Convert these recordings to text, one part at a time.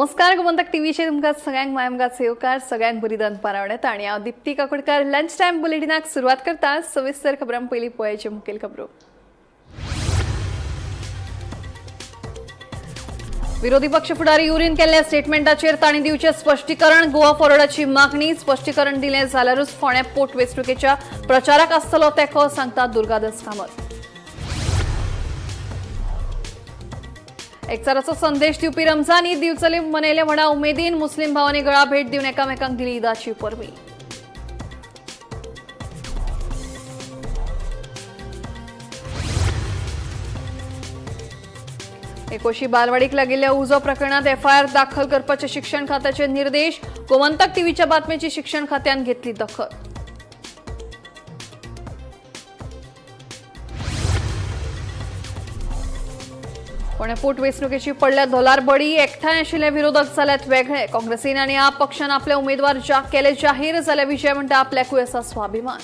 नमस्कार गोमंतक टीव्हीचे तुमकां सगळ्यांक मायमगाचे येवकार सगळ्यांक बरी दनपार आवडत आणि हांव दिप्ती काकोडकर लंच टाइम बुलेटिनाक सुरवात करता सविस्तर खबरां पयलीं पळोवयाच्यो मुखेल खबरो। विरोधी पक्ष फुडारी युरीन केल्ल्या स्टेटमेंटाचेर तांणी दिवचें स्पश्टीकरण। गोवा फॉरवर्डाची मागणी स्पश्टीकरण दिलें जाल्यारूच फोंड्या पोटवेंचणुकेच्या प्रचाराक आसतलो तेंको, सांगता दुर्गादास कामत। एकचाराचो संदेश दिवपी रमजान ईद दिवचली मनयले म्हणा उमेदीन मुस्लीम भावांनी गळा भेट दिवन एकामेकांक दिली ईदाची परबी। एकोशी बालवाडीक लागिल्ल्या उजो प्रकरणात एफआयआर दाखल करपाचे शिक्षण खात्याचे निर्देश। गोमंतक टीव्हीच्या बातमेची शिक्षण खात्यान घेतली दखल। पुणे पोटवेंचणुकेची पडल्या धोलार बळी एकठांय आशिल्ले विरोधक जाल्यात वेगळे। काँग्रेसीन आनी आप पक्षान आपले उमेदवार केले जाहीर जाल्यार विजय म्हणटा आपल्याकूय आसा स्वाभिमान।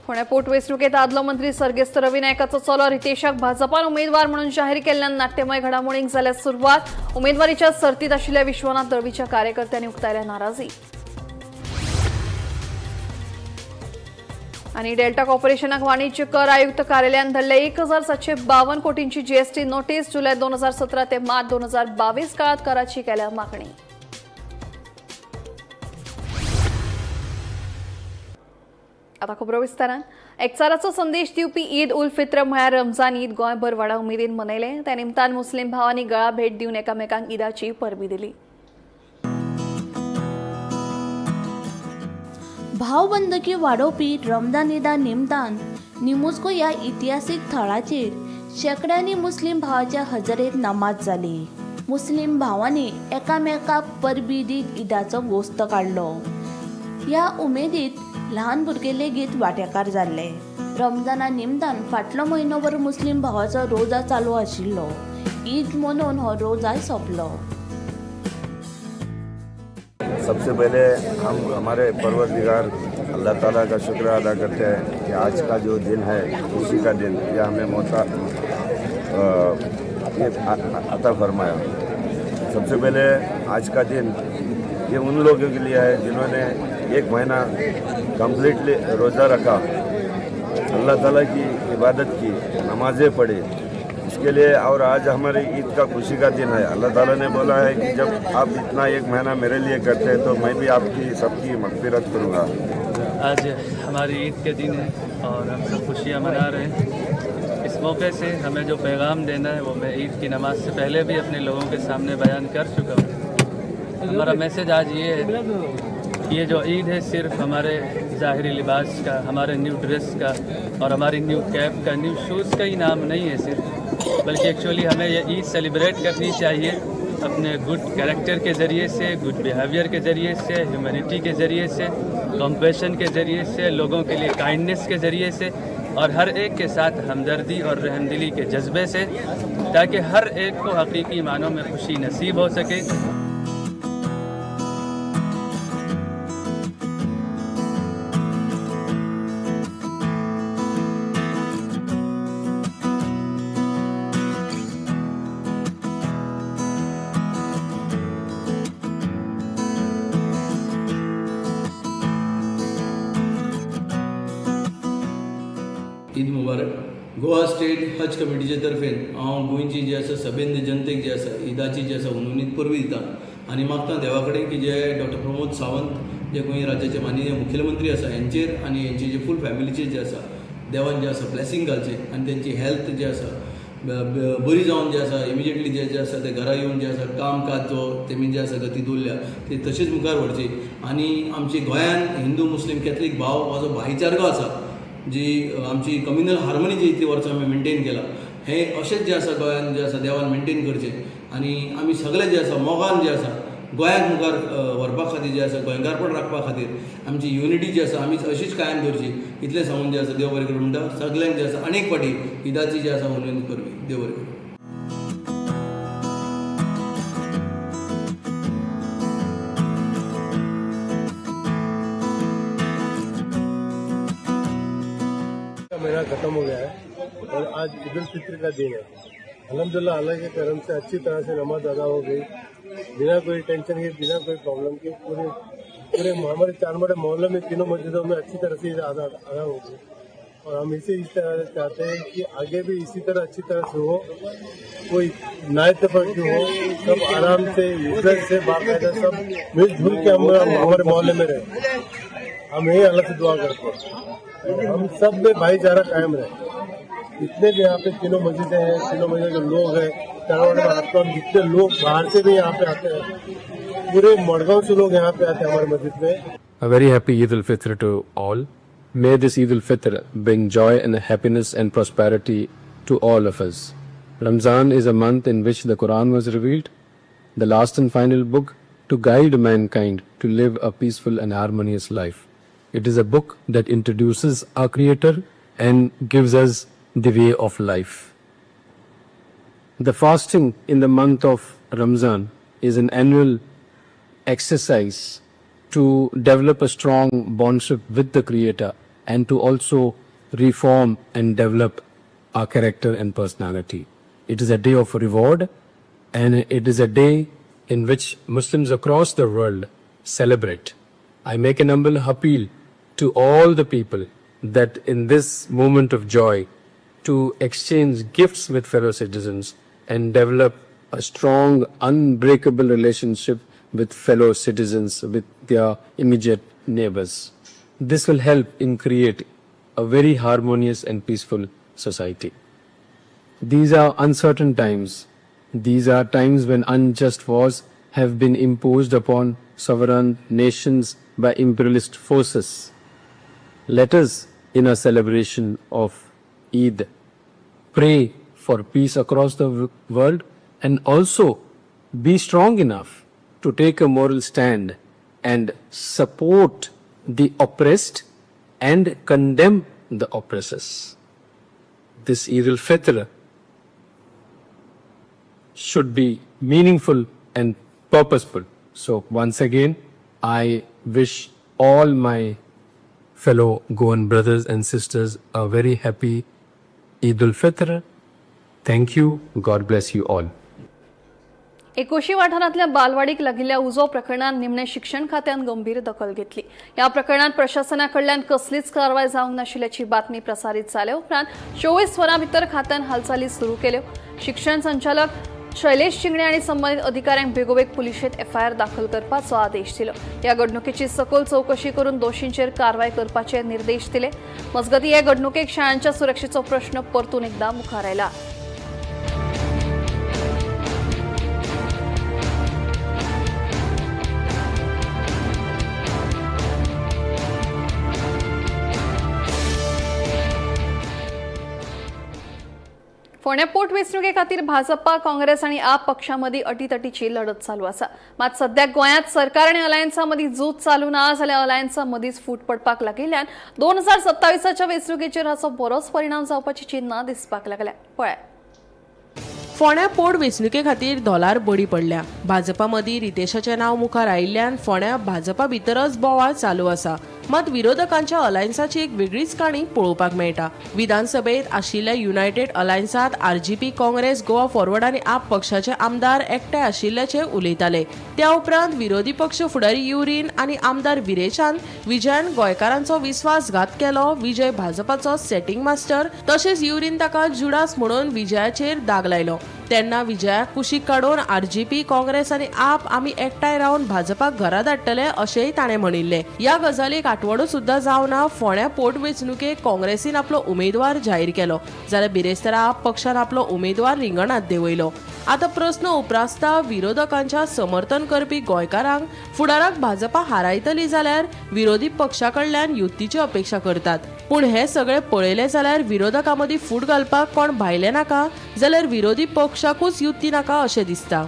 पुणे पोटवेंचणुकेत आदलो मंत्री सर्गेस्त रवी नायकाचो चलो रितेशाक भाजपान उमेदवार म्हणून जाहीर केल्ल्यान नाट्यमय घडामोडींक जाल्या सुरवात। उमेदवारीच्या सर्तीत आशिल्ल्या विश्वनाथ दळवीच्या कार्यकर्त्यांनी उक्तायल्या नाराजी। आणि डेल्टा कॉर्पोरेशनाक वाणिज्य कर आयुक्त कार्यालयान धरले 1752 कोटींची जीएसटी नोटीस। जुलै 2017 ते मार्च 2022 काळात कराची केल्या मागणी। आता खबरो विस्तारान। एकचाराचो संदेश दिवपी ईद उल फित्र म्हळ्यार रमजान ईद गोंयभर व्हडा उमेदीन मनयले। त्या निमतान मुस्लीम भावांनी गळा भेट दिवन एकामेकांक ईदाची परबी दिली। भावबंदकी वाडोवपी रमजान ईदा निमतान निमुस्को ह्या इतिहासीक थळाचेर शेकड्यांनी मुस्लीम भावाच्या हजेरेंत नमाज जाली। मुस्लीम भावांनी एकामेकाक परबी दीत ईदाचो गोस्त काडलो। ह्या उमेदीत ल्हान भुरगे लेगीत वांटेकार जाल्ले। रमजाना निमतान फाटलो म्हयनोभर मुस्लीम भावाचो रोजा चालू आशिल्लो। ईद मनोवन हो रोजा सोंपलो। सबसे पहले हम हमारे परवरदिगार अल्लाह ताला का शुक्र अदा करते हैं कि आज का जो दिन है खुशी का दिन यह हमें मौका ये अता फरमाया। सबसे पहले आज का दिन ये उन लोगों के लिए है जिन्होंने एक महीना कम्प्लीटली रोज़ा रखा, अल्लाह ताला की इबादत की, नमाज़ें पढ़ी, इसके लिए। और आज हमारी ईद का खुशी का दिन है। अल्लाह ताला ने बोला है कि जब आप इतना एक महीना मेरे लिए करते हैं तो मैं भी आपकी सबकी मग़फ़िरत करूँगा। आज हमारी ईद के दिन है और हम सब खुशियाँ मना रहे हैं। इस मौके से हमें जो पैगाम देना है वो मैं ईद की नमाज से पहले भी अपने लोगों के सामने बयान कर चुका हूँ। हमारा मैसेज आज ये है कि ये जो ईद है सिर्फ हमारे ज़ाहिरी लिबास का, हमारे न्यू ड्रेस का और हमारी न्यू कैप का, न्यू शूज़ का ही नाम नहीं है सिर्फ, बल्कि एक्चुअली हमें ये ईद सेलिब्रेट करनी चाहिए अपने गुड कैरेक्टर के ज़रिए से, गुड बिहेवियर के ज़रिए से, ह्यूमैनिटी के ज़रिए से, कंपैशन के ज़रिए से, लोगों के लिए काइंडनेस के ज़रिए से और हर एक के साथ हमदर्दी और रहमदिली के जज्बे से, ताकि हर एक को हकीकी मानों में खुशी नसीब हो सके। ईद मुबारक। गोवा स्टेट हज कमिटीचे तर्फेन हांव गोंयची जी आसा सभेंद्र जनतेक जी आसा ईदाची जी आसा उनुनीत परबी दिता आनी मागता देवा कडेन की जे डॉक्टर प्रमोद सावंत जे गोंय राज्याचे माननीय मुख्यमंत्री आसा हेंचेर आनी हेंची जे फूल फॅमिलीचेर जे आसा देवान जे आसा ब्लेसिंग घालचे आनी तेंची हेल्थ जे आसा बरी जावन जे आसा इमिजिएटली जे आसा ते घरा येवन जे आसा काम काज जो तेमी जे आसा गती दवरल्या ती तशीच मुखार व्हरची आनी आमची गोंयान हिंदू मुस्लीम कॅथलीक भाव हो जो भाईचारगो आसा जी आमची कम्युनल हार्मनी जी इतली वर्सां आमी मेंटेन केला हे अशेंच जे आसा गोंयान जे आसा देवान मेंटेन करचें आनी आमी सगळे जे आसा मोगान जे आसा गोंयाक मुखार व्हरपा खातीर जे आसा गोंयकारपण राखपा खातीर आमची युनिटी जी आसा आमी अशीच कायम दवरची इतलें सांगून जे आसा देव बरें करूं म्हणटा सगळ्यांक जे आसा अनेक फावटी ईदाची जी आसा उलोवणी करवी देव बरें करूं। महीना खत्म हो गया है और आज ईद उल फित्र का दिन है। अल्हम्दुलिल्लाह अल्लाह के करम से अच्छी तरह से नमाज अदा हो गई, बिना कोई टेंशन के, बिना कोई प्रॉब्लम के। पूरे हमारे चारमोड़े मोहल्ले में तीनों मस्जिदों में अच्छी तरह से ईद अदा हो गई। और हम इसे इस तरह से चाहते हैं कि आगे भी इसी तरह अच्छी तरह से हो, कोई नाइतफर्की हो, सब आराम से इज्जत से बाकायदा सब मिलजुल के हम हमारे मोहल्ले में रहे। हम यही अल्लाह से दुआ करते हैं, हम सब में भाईचारा कायम रहे। जितने भी यहाँ पे तीनों मस्जिदें हैं, तीनों मस्जिद के लोग हैं, चारों में आते हैं, जितने लोग बाहर से भी यहाँ पे आते हैं, पूरे मड़गांव से लोग यहाँ पे आते हैं हमारे मस्जिद में। A very happy Eid al-Fitr to all. May this Eid al-Fitr bring joy and happiness and prosperity to all of us. Ramzan is a month in which the Quran was revealed, the last and final book to guide mankind to live a peaceful and harmonious life. It is a book that introduces our Creator and gives us the way of life. The fasting in the month of Ramzan is an annual exercise to develop a strong bondship with the Creator and to also reform and develop our character and personality. It is a day of reward, and it is a day in which Muslims across the world celebrate. I make an humble appeal to all the people that in this moment of joy to exchange gifts with fellow citizens and develop a strong, unbreakable relationship with fellow citizens, with their immediate neighbors. This will help in create a very harmonious and peaceful society. These are uncertain times. These are times when unjust wars have been imposed upon sovereign nations by imperialist forces. Let us, in our celebration of Eid, pray for peace across the world and also be strong enough to take a moral stand and support the oppressed and condemn the oppressors. This Eid al-Fitr should be meaningful and purposeful. So once again, I wish all my fellow Goan brothers and sisters a very happy Eid al-Fitr. Thank you. God bless you all. एकोशी वाठारातल्या बालवाडीक लागिल्ल्या उजो प्रकरणात निमणे शिक्षण खात्यान गंभीर दखल घेतली। या प्रकरणात प्रशासनाकडल्यान कसलीच कारवाय जावंक नाशिल्ल्याची बातमी प्रसारित जाल्या उपरांत 24 वरां भितर खात्यान हालचाली सुरू केल्यो। शिक्षण संचालक शैलेश शिंगणे आणि संबंधित अधिकाऱ्यांक बेगोबेग पुलिशेंत एफआयआर दाखल करपाचो आदेश दिलो। या घडणुकेची सखोल चौकशी करून दोषींचेर कारवाय करपाचे निर्देश दिले। मजगती हे घडणुकेक शाळांच्या सुरक्षेचो प्रश्न परतून एकदा मुखार आयला। फोंड्या पोटवेंचणुके खातीर भाजपा, काँग्रेस आणि आप पक्षांमदी अटीतटीची लढत चालू आसा। मात सध्या गोंयांत सरकार आणि अलायन्सा मदीं झूज चालू ना जाल्यार अलायन्सा मदींच फूट पडपाक लागिल्ल्यान 2027च्या वेंचणुकेचेर हाचो बरोच परिणाम जावपाची चिन्हां दिसपाक लागल्या। पळय, फोंड्या पोट वेंचणुके खातीर धोलार बडी पडल्या। भाजपा मदीं रितेशाचें नांव मुखार आयिल्ल्यान फोंड्या भाजपा भितरच बोवाळ चालू आसा। मात विरोधकांच्या अलायन्साची एक वेगळीच काणी पळोवपाक मेळटा। विधानसभेत आशिल्ल्या युनायटेड अलायन्सात आरजीपी, काँग्रेस, गोवा फॉरवर्ड आनी आप पक्षाचे आमदार एकठांय आशिल्ल्याचे उलयताले। त्या उपरांत विरोधी पक्ष फुडारी युरीन आनी आमदार विरेशान विजयान गोंयकारांचो विस्वासघात केलो। विजय भाजपाचो सेटिंग मास्टर, तशेंच युरीन ताका जुडास म्हणून विजयाचेर दाग लायलो। तेन्ना विजयाक कुशीक काडून आरजीपी, काँग्रेस आनी आप आमी एकठांय रावन भाजपाक घरा धाडटले अशेंय ताणें म्हणिल्ले। या गजालीक आठवडो सुद्धा जावना फोंड्या पोटवेंचणुकेक काँग्रेसीन आपलो उमेदवार जाहीर केलो, जाल्यार बिरेस्तारा आप पक्षान आपलो उमेदवार रिंगणात देंवयलो। आता प्रश्न उप्रासता, विरोधकांच्या समर्थन करपी गोंयकारांक फुडाराक भाजपा हारायतली जाल्यार विरोधी पक्षा कडल्यान युतीची अपेक्षा करतात। पूण हे सगळे पळयले जाल्यार विरोधकां मदीं फूट घालपाक कोण भायले नाका जाल्यार विरोधी पक्षाकूच युती नाका अशें दिसता।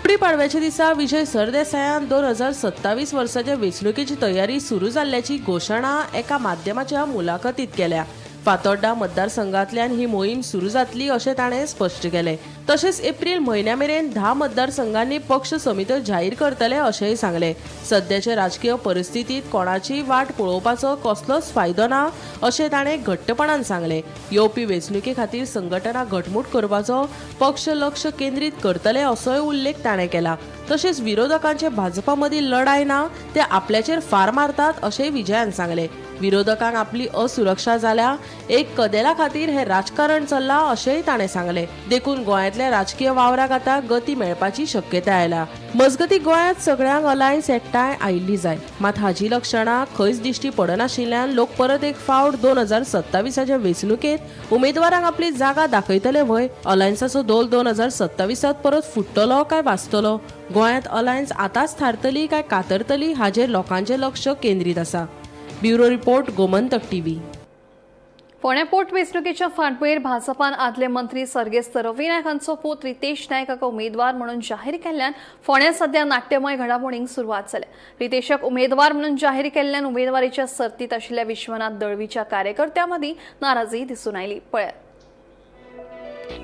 गुडी पाडव्याच्या दिसा विजय सरदेसायान 2027 वर्साच्या वेंचणुकेची तयारी सुरू जाल्ल्याची घोशणा एका माध्यमाच्या मुलाखतीत केल्या। फातोड्डा मतदारसंघांतल्यान ही मोहीम सुरू जातली अशें ताणें स्पश्ट केलें. तशेंच एप्रील म्हयन्या मेरेन 10 मतदारसंघांनी पक्ष समित्यो जाहीर करतले अशेंय सांगलें. सद्याचे राजकीय परिस्थितीत कोणाची वाट पळोवपाचो कसलोच फायदो ना अशें ताणें घट्टपणान सांगलें. येवपी वेंचणुके खातीर संघटना घटमूट करपाचो पक्ष लक्ष केंद्रीत करतले असोय उल्लेख ताणें केला. तशेंच विरोधकांचे भाजपा मदीं लढाय ना ते आपल्याचेर फार मारतात अशेंय विजयान सांगलें. विरोधकांक आपली असुरक्षा जाल्या एक कदेला खातीर हे राजकारण चल्लां अशेंय ताणें सांगलें. देखून गोंयांतल्या राजकीय वावराक आतां गती मेळपाची शक्यताय आयला. मजगतीं गोंयांत सगळ्यांक अलायन्स एकठांय आयिल्ली जाय, मात हाची लक्षणां खंयच दिश्टी पडनाशिल्ल्यान लोक परत एक फावट 2027च्या वेंचणुकेंत उमेदवारांक आपली जागा दाखयतले व्हय. अलायन्साचो दोल 2027त परत फुट्टलो काय वाचतलो? गोंयांत अलायन्स आतांच थारतली काय कातरतली हाचेर लोकांचें लक्ष केंद्रीत आसा. Bureau report, Gomantak TV. फोंड्या पोटवेंचणुकेच्या फाटभुंयेर भाजपान आदले मंत्री सर्गेस्त रवी नायक हांचो पूत रितेश नायक हाका उमेदवार म्हणून जाहीर केल्ल्यान फोंड्या सध्या नाट्यमय घडामोडींक सुरवात जाल्या. रितेशाक उमेदवार म्हणून जाहीर केल्ल्यान उमेदवारीच्या सर्तीत आशिल्ल्या विश्वनाथ दळवीच्या कार्यकर्त्यां मदीं नाराजी दिसून आयली. पळयात.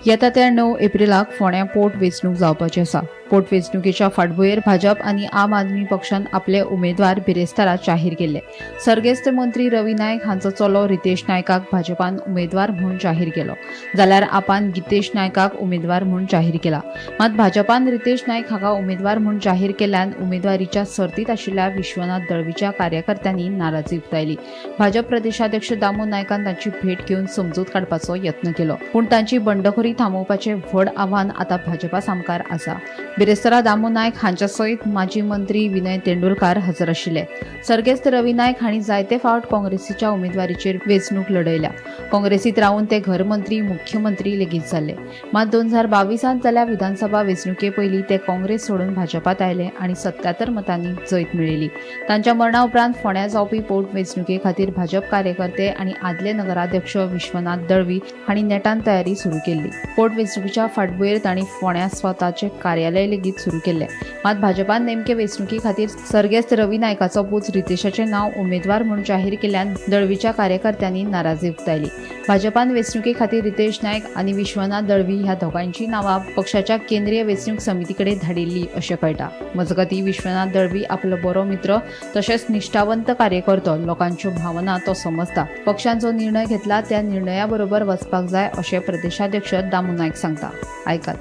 येता त्या 9 एप्रिलाक फोंड्या पोटवेंचणूक जावपाची आसा. पोटवेंचणुकेच्या फाटभुंयेर भाजप आनी आम आदमी पक्षान आपले उमेदवार बिरेस्तारा जाहीर केले. सर्गेस्त मंत्री रवी नायक हांचो चलो रितेश नायकाक भाजपान उमेदवार म्हणून जाहीर केलो, जाल्यार आपान गितेश नायकाक उमेदवार म्हणून जाहीर केला. मात भाजपान रितेश नायक हाका उमेदवार म्हणून जाहीर केल्ल्यान उमेदवारीच्या सर्तीत आशिल्ल्या विश्वनाथ दळवीच्या कार्यकर्त्यांनी नाराजी उक्तायली. भाजप प्रदेशाध्यक्ष दामू नायकान तांची भेट घेवन समजूत काडपाचो यत्न केलो, पूण तांची बंडखोरी थांबोवपाचें व्हड आव्हान आतां भाजपा सामकार आसा. बिरेस्तारा दामू नायक हांच्या सयत माजी मंत्री विनय तेंडुलकार हजर आशिल्ले. सर्गेस्त रवी नायक हांणी जायते फावट काँग्रेसीच्या उमेदवारीचेर वेंचणूक लढयल्या. काँग्रेसीत रावन ते घरमंत्री, मुख्यमंत्री लेगीत जाल्ले. मात 2022 जाल्ल्या विधानसभा वेंचणुके पयलीं ते काँग्रेस सोडून भाजपात आयले आनी 77 मतांनी जैत मेळयली. तांच्या मरणा उपरांत फोंड्या जावपी पोटवेंचणुके खातीर भाजप कार्यकर्ते आनी आदले नगराध्यक्ष विश्वनाथ दळवी हांणी नेटान तयारी सुरू केल्ली. पोटवेंचणुकीच्या फाटभुंयेर तांणी फोंड्या स्वताचे कार्यालय लेगीत सुरू केले. मात भाजपान नेमके वेंचणुकी खातीर सर्गेस्त रवी नायकाचो पूत रितेशाचें नांव उमेदवार म्हणून जाहीर केल्ल्यान दळवीच्या कार्यकर्त्यांनी नाराजी उक्तायली. भाजपान वेंचणुके खातीर रितेश नायक आनी विश्वनाथ दळवी ह्या दोगांची नांवां पक्षाच्या केंद्रीय वेंचणूक समिती कडेन धाडिल्ली अशें कळटा. मजगतीं विश्वनाथ दळवी आपलो बरो मित्र तशेंच निश्ठावंत कार्यकर्तो, लोकांच्यो भावना तो समजता. पक्षान जो निर्णय घेतला त्या निर्णया बरोबर वचपाक जाय अशें प्रदेशाध्यक्ष दामू नायक सांगता. आयकात.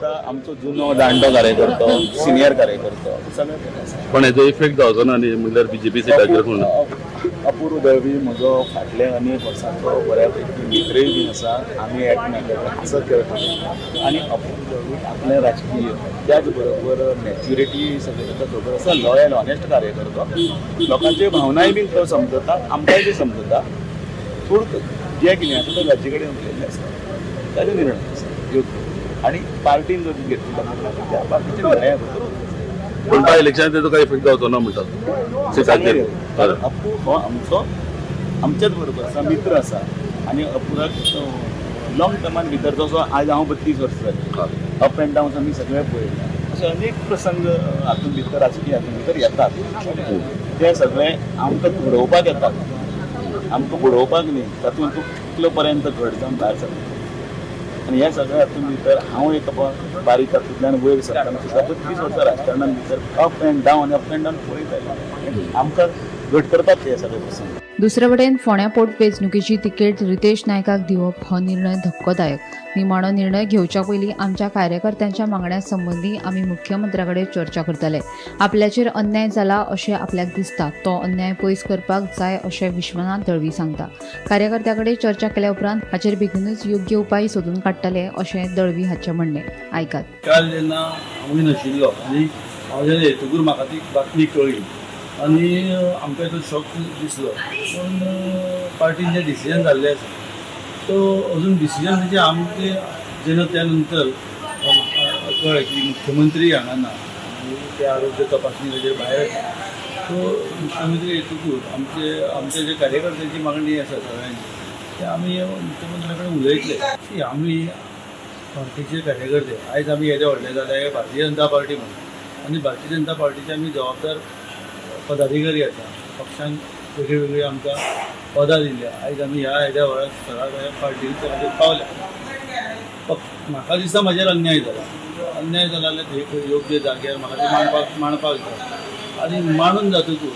आमचो जुनो दांडो कार्यकर्तो, सिनियर कार्यकर्तो सगळे पण हेजो इफेक्ट जावचो ना न्ही म्हणल्यार बीजेपी सिटाचेर पूण अपूर्व दळवी म्हजो फाटले अनेक वर्सांचो बऱ्यापैकी मित्रय बीन आसा. आमी एकमेकांक हसत खेळटात आनी अपूर्व दळवी आपले राजकीय त्याच बरोबर मॅच्युरिटी सगळे ताका खबर आसा. लॉयल ऑनेस्ट कार्यकर्तो, लोकांच्यो भावनाय बीन तो समजता, आमकांय बी समजता. पूण जे कितें आसा तो राज्या कडेन उलयल्लें आसता, ताजो निर्णय आसा आणि पार्टीन जो घेतलेला त्या पार्टीच्या निर्णया पण बाय इलेक्शन तेजो काय इफेक्ट जावचो ना म्हणटात सिटाचेर. अप्पू हो आमचो आमच्याच बरोबर आसा, मित्र आसा आनी अपुराक लॉंग टर्मान भितर जसो आज हांव 32 वर्सां जाली, अप एंड डावन्स आमी सगळे पळयला. अशे अनेक प्रसंग हातूंत भितर राजकीय हातूंत भितर येतात. ते सगळे आमकां घडोवपाक येतात, आमकां बुडोवपाक न्ही. तातूंत कितलो पर्यंत घड जावन भायर सरता आनी ह्या सगळ्या हातूंत भितर हांव एक बारीक हातूंतल्यान वयर सरताना सुद्दां 32 वर्सां राजकारणांत भितर अप एंड डावन पळयत आयला. आमकां घट करतात ते सगळे प्रसंग. दुसरे वटेन फोंड्या पोटवेंचणुकेची तिकेट रितेश नायकाक दिवप हो निर्णय धक्कोदायक. निमाणो निर्णय घेवच्या पयलीं आमच्या कार्यकर्त्यांच्या मागण्या संबंदी आमी मुख्यमंत्र्या कडेन चर्चा करतले. आपल्याचेर अन्याय जाला अशें आपल्याक दिसता, तो अन्याय पयस करपाक जाय अशें विश्वनाथ दळवी सांगता. कार्यकर्त्यां कडेन चर्चा केल्या उपरांत हाचेर बेगीनूच योग्य उपाय सोदून काडटले अशें दळवी हाचें म्हणणें. आयकात. काल जेन्ना हांव नाशिल्लो आनी हांव जेन्ना येतकूर म्हाका ती बातमी कळ्ळी आनी आमकां तो शॉक दिसलो. पूण पार्टीन जें डिसिजन जाल्लें आसा तो अजून डिसिजन म्हणजे आमचे जेन्ना त्या नंतर कळ्ळें की मुख्यमंत्री हांगा ना आनी ते आरोग्य तपासणी ताचेर भायर आसा. सो मुख्यमंत्री येतकूर आमचे जे कार्यकर्त्यांची मागणी आसा सगळ्यांची ते आमी मुख्यमंत्र्या कडेन उलयतले की आमी पार्टीचे कार्यकर्ते आयज आमी येदे व्हडले जाले भारतीय जनता पार्टी म्हणून आनी भारतीय जनता पार्टीचे आमी जबाबदार पदाधिकारी आसा. पक्षान वेगळी वेगळी आमकां पदां दिल्या. आयज आमी ह्या हेज्या वेळार सगळ्या पार्टीचे खातीर पावल्या. म्हाका दिसता म्हाजेर अन्याय जाला जाल्यार थंय योग्य जाग्यार म्हाका ते मांडपाक जाय आनी मांडून जातकूच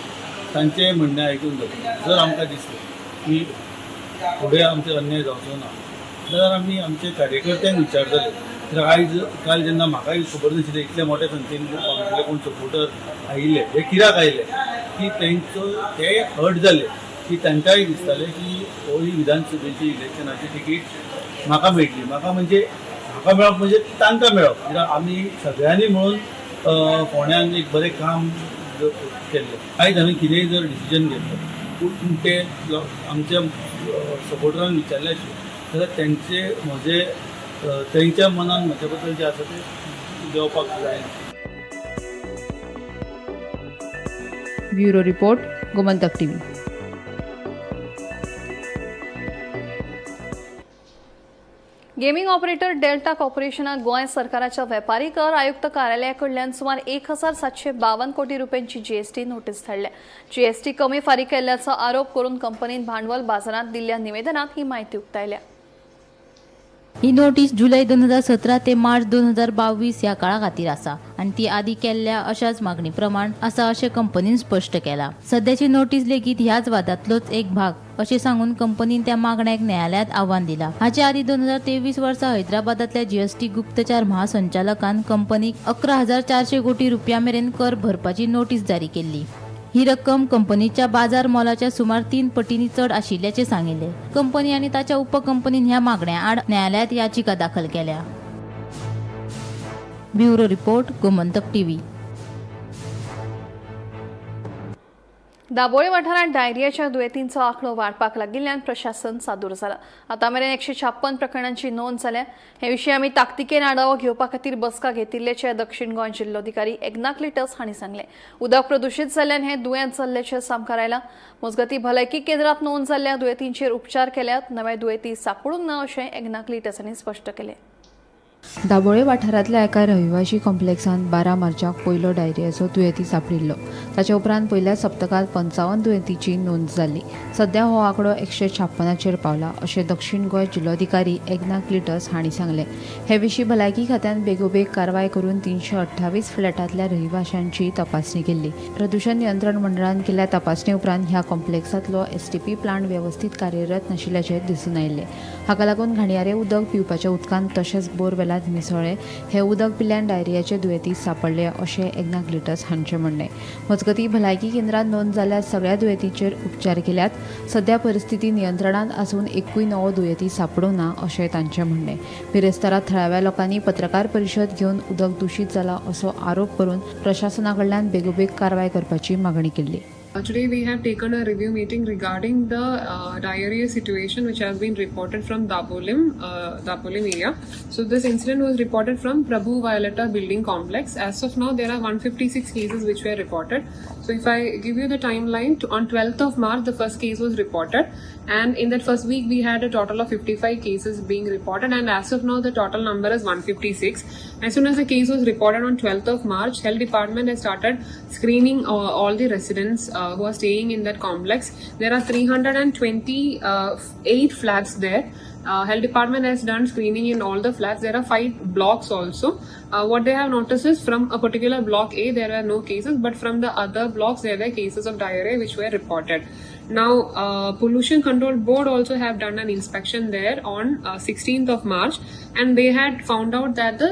तांचें म्हणणें आयकून जातकूच जर आमकां दिसलें की फुडें आमचो अन्याय जावचो ना जाल्यार आमी आमच्या कार्यकर्त्यांक विचारतले. तर काल जेन्ना म्हाकाय खबर नाशिल्लें इतले मोठ्या संख्येन कोण सपोर्टर आयिल्ले हे कित्याक आयले की ते हर्ट जाले की तांकांय दिसतालें की ही विधानसभेची इलेक्शनाची तिकीट म्हाका मेळटली. म्हाका मेळप म्हणजे तांकां मेळप. कित्याक आमी सगळ्यांनी मेळून फोंड्यान एक बरें काम केल्लें. आयज आमी कितेंय जर डिसिजन घेतलो पूण ते आमच्या सपोर्टरांक विचारले जाल्यार तेंच्या मनान म्हजे बद्दल जें आसा तें देंवपाक जाय. Bureau report, Gomantak TV. Gaming operator Delta कॉर्पोरेशनाक गोंय सरकाराच्या वेपारी कर आयुक्त कार्यालयाकडल्यान सुमार 1,752 कोटी रुपयांची जीएसटी नोटीस धाडल्या. जीएसटी कमी फारीक केल्ल्याचो आरोप करून कंपनीन भांडवल बाजारात दिल्ल्या निवेदनात ही माहिती उक्तायल्या. ही नोटीस जुलै 2017 ते मार्च 2022 ह्या काळा खातीर आसा आनी ती आदी केल्ल्या अशाच मागणी प्रमाण आसा अशें कंपनीन स्पश्ट केला. सध्याची नोटीस लेगीत ह्याच वादांतलोच एक भाग अशें सांगून कंपनीन त्या मागण्याक न्यायालयात आव्हान दिला. हाच्या आदी 2023 वर्सा हैदराबादातल्या जीएसटी गुप्तचार महासंचालकान कंपनीक 11,400 कोटी रुपया मेरेन कर भरपाची नोटीस जारी केल्ली. ही रक्कम कंपनीच्या बाजार मोलाच्या सुमार 3 पटींनी चड आशिल्ल्याचे सांगिल्ले. कंपनी आनी ताच्या उपकंपनीन ह्या मागण्या आड न्यायालयात याचिका दाखल केल्या. Bureau report, Gomantak TV. Dabole वाठारात डायरियाच्या दुयेंतींचो आंकडो वाडपाक लागिल्ल्यान प्रशासन सादूर जाला. आतां मेरेन 156 प्रकरणांची नोंद जाल्या. हे विशीं आमी ताकतिकेन आढावो घेवपा खातीर बसका घेतिल्ल्याचे दक्षिण गोंय जिल्लोधिकारी एग्नाक लिटस हांणी सांगलें. उदक प्रदुशीत जाल्ल्यान हें दुयेंत जाल्ल्याचें सामकार आयलां. मजगतीं भलायकी केंद्रांत नोंद जाल्ल्या दुयेंतींचेर उपचार केल्यात. नवे दुयेंती सांपडूंक ना अशें एग्नाक लिटस हांणी स्पश्ट केलें. दाबोळे वाठारांतल्या एका रहिवाशी कॉम्प्लेक्सांत 12 मार्चाक पयलो डायरियाचो दुयेंती सांपडिल्लो. ताचे उपरांत पयल्या सप्तकांत 55 दुयेंतींची नोंद जाल्ली. सध्या हो आंकडो 156 पावला अशें दक्षिण गोंय जिल्लोधिकारी एग्नाक लिटस हांणी सांगलें. हे विशीं भलायकी खात्यान बेगोबेग कारवाय करून 328 फ्लॅटांतल्या रहिवाशांची तपासणी केल्ली. प्रदूषण नियंत्रण मंडळान केल्ल्या तपासणी उपरांत ह्या कॉम्प्लेक्सांतलो एसटीपी प्लांट वेवस्थीत कार्यरत नाशिल्ल्याचें दिसून आयिल्लें. हाका लागून घाणयारें उदक पिवपाच्या उदकांत तशेंच बोरवेलांत मिसळ्ळें. हे उदक पिल्ल्यान डायरियाचे दुयेंती सांपडले अशें एग्नाक लिटस हांचें म्हणणें. मजगतीं भलायकी केंद्रांत नोंद जाल्ल्या सगळ्या दुयेंतींचेर उपचार केल्यात. सध्या परिस्थिती नियंत्रणांत आसून एकूय नवो दुयेंती सांपडूंक ना अशें तांचें म्हणणें. बिरेस्तारात थळाव्या लोकांनी पत्रकार परिशद घेवन उदक दुशीत जाला असो आरोप करून प्रशासना कडल्यान बेगोबेग कारवाय करपाची मागणी केल्ली. Today we have taken a review meeting regarding the diarrhea situation which has been reported from Dabolim area. So this incident was reported from Prabhu Violeta building complex. As of now there are 156 cases which were reported. So if I give you the timeline, on 12th of March the first case was reported, and in that first week we had a total of 55 cases being reported, and as of now the total number is 156. As soon as the case was reported on 12th of March, Health Department has started screening all the residents who are staying in that complex. There are 328 flats there. Health Department has done screening in all the flats. There are 5 blocks also. What they have noticed is from a particular block A there were no cases, but from the other blocks there were cases of diarrhea which were reported. Now, Pollution Control Board also have done an inspection there on 16th of March, and they had found out that the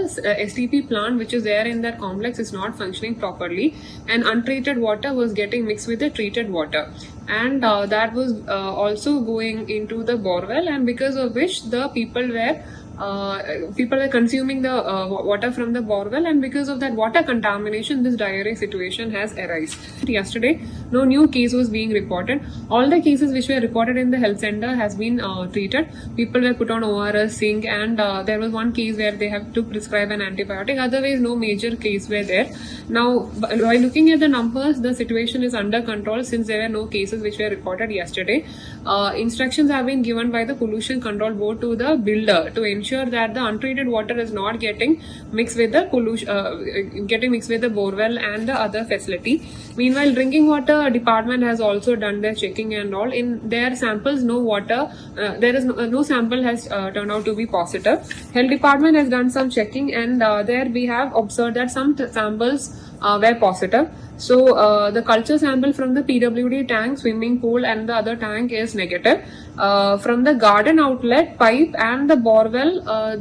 STP plant which is there in that complex is not functioning properly, and untreated water was getting mixed with the treated water, and that was also going into the borewell, and because of which the people were consuming the water from the borewell, and because of that water contamination this diarrhea situation has arisen. Yesterday no new case was being reported. All the cases which were reported in the health center has been treated. People were put on ORS, zinc, and there was one case where they have to prescribe an antibiotic. Otherwise no major case were there. Now by looking at the numbers, the situation is under control since there were no cases which were reported yesterday. Instructions have been given by the Pollution Control Board to the builder to ensure ensure that the untreated water is not getting mixed with the pollution, getting mixed with the borewell and the other facility. Meanwhile, drinking water department has also done their checking and all. In their samples, no water, there is no sample has turned out to be positive. Health department has done some checking, and there we have observed that some samples were positive. So the culture sample from the PWD tank, swimming pool and the other tank is negative. From the garden outlet, pipe and the borewell,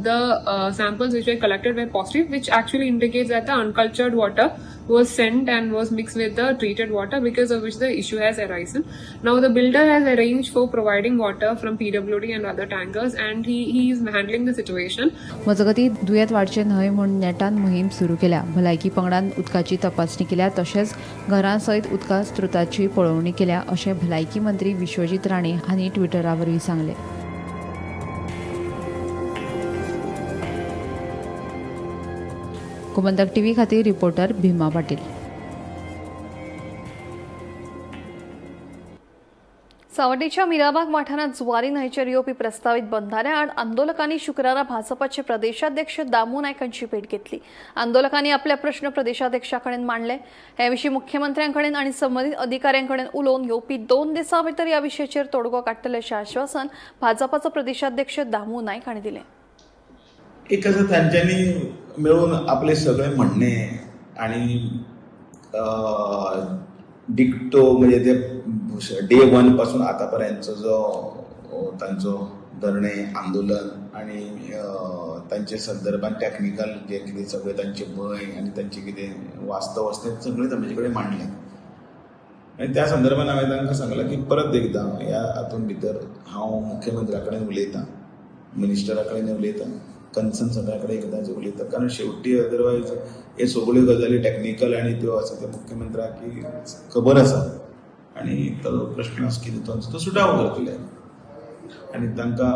the samples which were collected were positive, which actually indicates that the uncultured water was sent and was mixed with the treated water, because of which the issue has arisen. Now the builder has arranged for providing water from PWD and other tankers, and he is handling the situation. मजगतीं दुयेंत वाडचें न्हय म्हूण नेटान मोहीम सुरू केल्या. भलायकी पंगडान उदकाची तपासणी केल्या, तशेंच घरां सयत उदका स्त्रोताची पळोवणी केल्या, अशें भलायकी मंत्री विश्वजीत राणे हांणी ट्विटरावरवीं सांगलें. गोमंतक टीव्ही खातीर रिपोर्टर भिमा पाटील. सावड्डेच्या मिराबाग वाठारात जुवारी न्हंयचेर येवपी प्रस्तावित बंधाऱ्या आड आंदोलकांनी शुक्रारा भाजपाचे प्रदेशाध्यक्ष दामू नायकांची भेट घेतली. आंदोलकांनी आपले प्रश्न प्रदेशाध्यक्षाकडेन मांडले. हे विशीं मुख्यमंत्र्यांकडेन आनी संबंधीत अधिकाऱ्यांकडेन उलोवन येवपी 2 दिसां भितर ह्या विशयाचेर तोडगो काडटले अशें आश्वासन भाजपाचो प्रदेशाध्यक्ष दामू नायक हांणी दिलें. एक असं त्यांच्यानी मिळून आपले सगळे म्हणणे आणि डिक्टो म्हणजे ते डे 1 पासून आतापर्यंतचो जो तांचो धरणे आंदोलन आणि तांचे संदर्भात टेक्निकल जे कितें सगळे तांचे भंय आणि तांचे कितें वास्तव आसा तें सगळें तांचे कडेन मांडलें. आनी त्या संदर्भात हांवें तांकां सांगलां की परत एकदां ह्या हातूंत भितर हांव मुख्यमंत्र्या कडेन उलयतां, मिनिस्टरा कडेन उलयतां, कन्सर्न सगळ्या कडेन एकदांच उलयता, कारण शेवटी अदरवायज हे सगळ्यो गजाली टेक्निकल आनी त्यो आसा त्यो मुख्यमंत्र्याक खबर आसा आनी तो प्रश्न आसा कितें तो सुटावो करतले आनी तांकां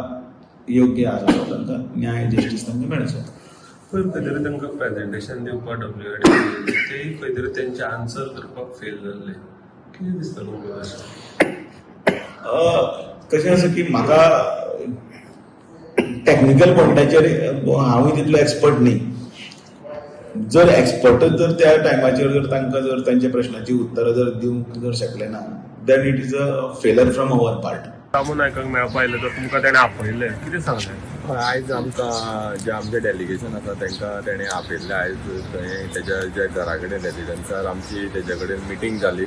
योग्य आसा तांकां न्याय जस्टीस तांकां मेळचो. पण खंय तरी तांकां प्रेजेंटेशन दिवपाक WID तेय खंय तरी तेंचे आन्सर करपाक फेल जाल्ले. कितें दिसता तुमकां अशें? कशें आसा की म्हाका टेक्निकल पॉयंटाचेर हांवूय तितलो एक्सपर्ट न्ही. जर एक्सपर्टच जर त्या टायमाचेर जर तांकां जर तांच्या प्रश्नाची उत्तरां जर दिवंक जर शकले ना, देन इट इज अ फेलर फ्रॉम अवर पार्ट. दामू नायकाक मेळपा आयले तर तुमकां ताणें आपयलें, कितें सांगलें? आयज आमकां जे आमचें डेलिगेशन आसा तांकां ताणें आपयल्लें. आयज थंय तेज्या जे घरा कडेन रेजिडन्सार आमची तेजे कडेन मिटींग जाली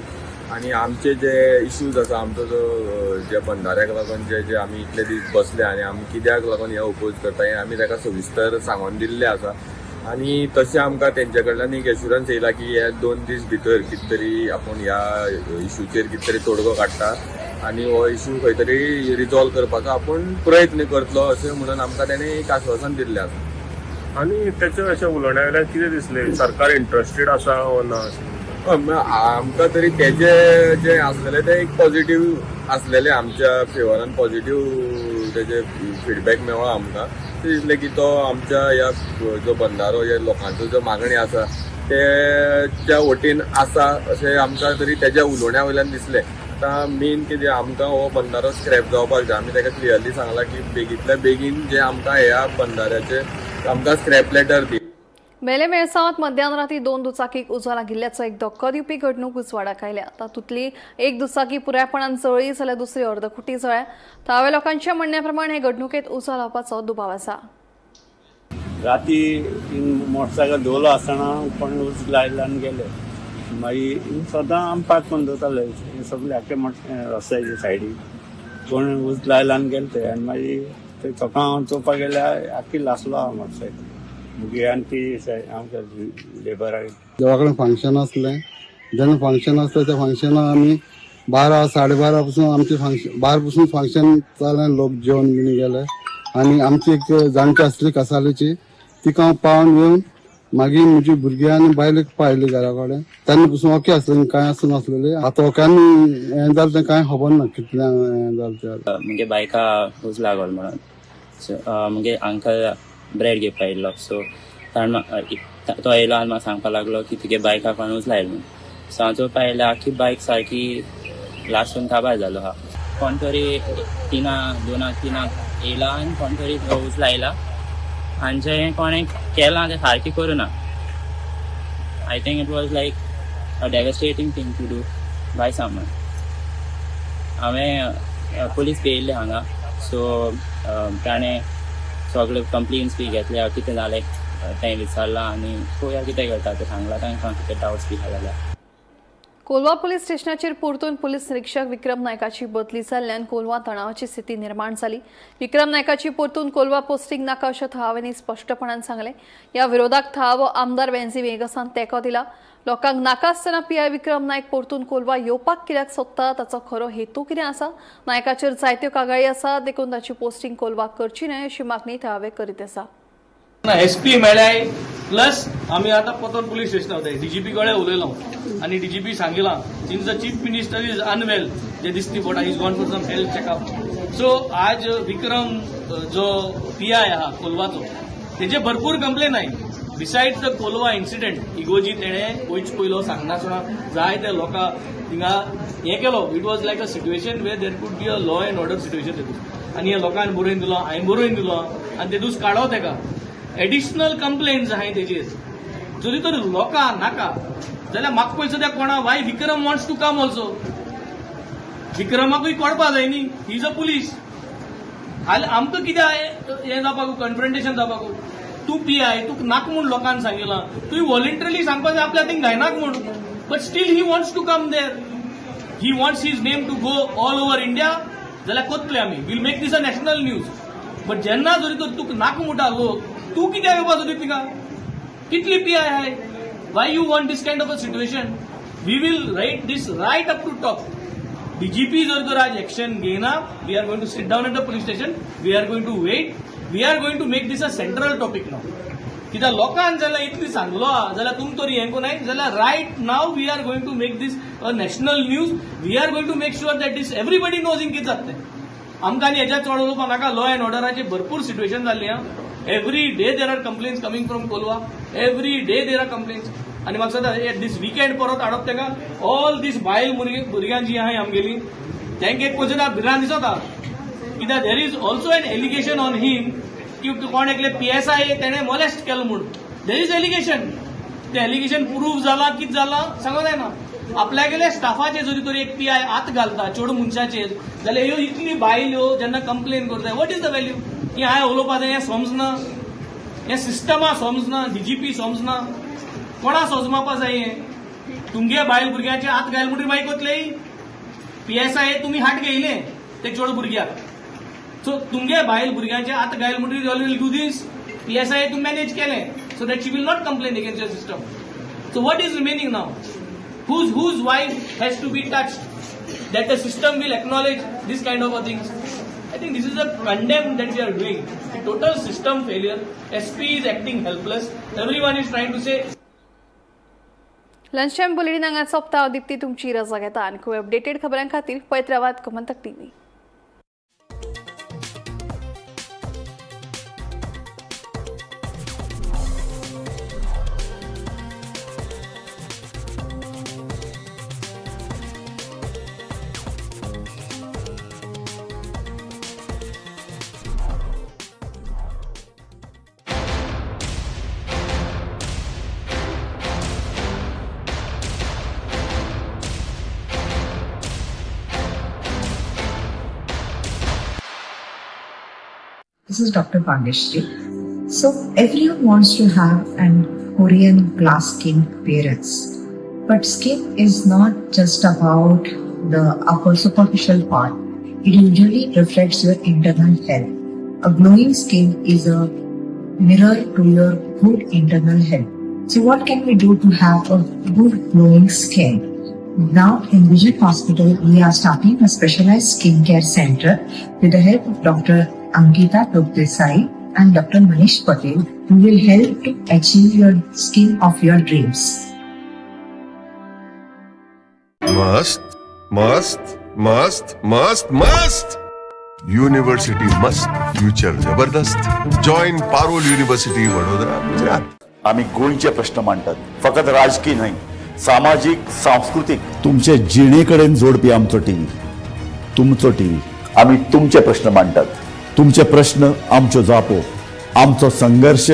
आनी आमचे जे इश्यूज आसा, आमचो जो जे बंधाऱ्याक लागून जे आमी इतले दीस बसले आनी आमी कित्याक लागून हे ओपोज करता हें आमी ताका सविस्तर सांगून दिल्लें आसा. आनी तशें आमकां तेंचे कडल्यान एक एश्युरन्स येयला की हे 2 दीस भितर कितें तरी आपूण ह्या इश्यूचेर कितें तरी तोडगो काडटा आनी हो इश्यू खंय तरी रिजॉल्व करपाचो आपूण प्रयत्न करतलो अशें म्हणून आमकां ताणें एक आश्वासन दिल्लें आसा. आनी तेचे अशें उलोवण्या वयल्यान कितें दिसलें, सरकार इंट्रस्टेड आसा वो ना? आमकां तरी तेजे जे आसलेले ते एक पॉझिटिव्ह आसलेले, आमच्या फेवरान पॉझिटिव्ह तेजे फिडबॅक मेळ्ळो आमकां. ते दिसलें की तो आमच्या ह्या जो बंधारो ह्या लोकांचो जो मागणी आसा तेच्या वटेन आसा अशें आमकां तरी तेज्या उलोवण्या वयल्यान दिसलें. आतां मेन कितें आमकां हो बंधारो स्क्रॅप जावपाक जाय. आमी ताका क्लियरली सांगलां की बेगींतल्या बेगीन जे आमकां ह्या बंधाऱ्याचे आमकां स्क्रॅप लेटर दी. बेले मेळसावांत मध्यानराती 2 दुचाकीक उजवाडाक गेल्ल्याचो एक धक्को दिवपी घडणूक उजवाडाक आयल्या. तातूंतली एक दुचाकी पुरायपणान जळ्ळी जाल्यार दुसरी अर्दकुटी जळ्ळ्या. थळाव्या लोकांच्या म्हणण्या प्रमाण हे घडणुकेत उजो लावपाचो दुबाव आसा. राती मोटरसायकल दवरलो आसतना कोण उज लायल्यान गेले. मागीर सदां आमी पांच करून दवरताले सगळे आख्खे रस्त्याचे सायडीक कोण उज लायल्यान गेले ते. आनी मागीर ते सकाळ चोवपाक गेल्यार आख्खी लासलो हांव मोटरसायकल. मुगे आनी ती आमच्या लेबराक देवा कडेन फंक्शन आसलें. जेन्ना फंक्शन आसलें त्या फंक्शनाक आमी 12 12:30 पासून आमचें फंक्शन 12 पासून फंक्शन जालें. लोक जेवण बीन गेले आनी आमची एक जाणटी आसली कासालेची, तिका हांव पावन येवन मागीर म्हजी भुरगीं आनी बायलेक पायली घरा कडेन. तेन्ना पासून ओके आसलें, कांय आसून नासलेलें. आतां ओक्यान हें जालें तें कांय खबर ना कितलें हें जालें तें. मुगे बायका उज लागल म्हणून सो मुगे अंकल ब्रेड घेवपा येयल्लो. सो तो येयलो आनी म्हाका सांगपाक लागलो की तुगे बायका कोण उज लायलो म्हणून. सो हांव चोवपा येयल्या आख्खी बायक सारकी लासून काबार जालो हा. कोण तरी 2-3 येयला आनी कोण तरी उज लायला हांचे हें कोणें केलां तें सारकें करुना. I think it was like a devastating thing to do by someone. हांवें पुलीस पेयिल्ले हांगा, सो ताणें सगळे कंप्लेन्स बी घेतल्या, कितें जालें तें विचारलां आनी पळोवया कितें करता तें सांगलां तांकां कितें डावट्स बी आहा जाल्यार. कोलवा पोलीस स्टेशनाचेर परतून पोलीस निरीक्षक विक्रम नायकाची बदली जाल्ल्यान कोलवा तणावाची स्थिती निर्माण जाली. विक्रम नायकाची परतून कोलवा पोस्टिंग नाका अशें थळाव्यांनी स्पश्टपणान सांगलें. ह्या विरोधाक थळावो आमदार वेंझी वेगसावन तेंको दिला. लोकांक नाका आसतना पीआय विक्रम नायक परतून कोलवा येवपाक कित्याक सोदता, ताचो खरो हेतू कितें आसा? नायकाचेर जायत्यो कागाळी आसा, देखून ताची पोस्टिंग कोलवाक करची न्हय अशी मागणी थळावे करीत आसा. SP मेळ्ळाय प्लस आमी आतां पतन पुलीस स्टेशनार वताय. DGP कडेन उलयलो आनी DGP सांगिलां since the chief minister is unwell जे दिसती पडटा, is gone for some health checkup. So आज विक्रम जो PI आहा कोलवाचो तेजे भरपूर कंप्लेन आय. बिसायड्स द कोलवा इन्सिडेंट इगोजी तेणें पयच पयलो सांगनासतना जाय त्या लोकांक थिंगा हें केलो. It was like a situation where there could be a law and order situation तेतून. आनी हे लोकांनी बरोवन दिलो, हांवें बरोवन दिलो आनी तेतूस काडो तेका. एडिशनल कंप्लेन्स आहाय तेजेर. जरी तर लोकां नाका जाल्यार म्हाका पळय सद्या कोणा why Vikram wants to come also. विक्रमाकूय कळपा जाय न्ही, ही इज अ पुलीस. आमकां कितें हें जावपाक कन्फ्रंटेशन जावपाक. तूं PI तूं नाक म्हूण लोकांनी सांगिलां, तुवें वॉलंटरीली सांगपा जाय आपल्या थिंग घायनाक म्हूण. But still he wants to come there. He wants his name to go all over India जाल्यार कोतले आमी. Will make this a national news. But जेन्ना जरी तर तुका नाक म्हणटा लोक, तूं कित्याक येवपा सोदी थिंगा? कितली PI आहाय? Why you want this kind of a situation? We will write this right up to top. DGP जर तर आज एक्शन घेना, we are going to sit down at the police station. We are going to wait. We are going to make this a central topic now. कित्याक लोकांक जाल्यार इतली सांगलो आहा जाल्यार तुमी तरी हें कोनाय जाल्यार right now we are going to make this a national news. We are going to make sure that this everybody knows हिंग कितें जाता तें. आमकां आनी हेच्या चड उलोवपा नाका. लॉ एंड ऑर्डराची भरपूर सिट्युएशन जाल्ली आहा. Every day there are complaints coming from Colva. Every day there are complaints. आनी म्हाका सद्या दीस विकेंड परत हाडप तेका ऑल दीस बायल भुरग्यां जी आहाय आमगेली तेंका एक पळय भिरांत दिसता. कित्याक there is also an allegation on him की कोण एकले PSI तेणें मॉलेस्ट केलो म्हूण. There is allegation. तें एलिगेशन प्रूफ जालां कितें जालां सांगूंक जायना. आपल्यागेल्या स्टाफाचेर जरी तर एक PI हात घालता चेडू मनशाचेर जाल्यार ह्यो इतली बायल्यो जेन्ना कंप्लेन करता, वॉट इज द व्हॅल्यू? की हांवें उलोवपा जाय हें समजना, हें सिस्टमा समजना, DGP समजना, कोणा समजपाक जाय हें? तुमगे बायल भुरग्याचे हात घायल म्हणून मागीर कोतले PSI तुमी हात घेयले ते चेडू भुरग्याक. सो तुमगे बायल भुरग्याचे हात घायल म्हणून all will do this. PSI तुमी मॅनेज केलें so that she will not complain against your system. So what is remaining now? whose wife has to be touched that the system will acknowledge this kind of things? I think this is a condemn that we are doing. A total system failure. SP is acting helpless. Everyone is trying to say. Lunch time bulletin हांगा सोंपता. दिप्ती तुमची रजा घेता. आनी खूब updated खबरां खातीर पळयत रावात Gomantak TV. This is Dr. Pandeshji. So everyone wants to have an Korean glass skin appearance. But skin is not just about the upper superficial part. It usually reflects your internal health. A glowing skin is a mirror to your good internal health. So what can we do to have a good glowing skin? Now in Vision Hospital, we are starting a specialized skincare center with the help of Dr. Ankita Desai and Dr. Manish Patel, who will help to achieve your skin of your dreams. मस्त मस्त मस्त मस्त मस्त. University मस्त, future जबरदस्त. Join Parul university Vadodara, Gujarat. आम्ही गोंयचे प्रश्न मांडटात, फकत राजकीय न्हय, सामाजिक सांस्कृतिक. तुमचे जिणेकडेन जोडपी आमचो टीव्ही, तुमचो टीव्ही. आम्ही तुमचे प्रश्न मांडटात. तुमचे प्रश्न आमच्यो जापो. आमचो संघर्श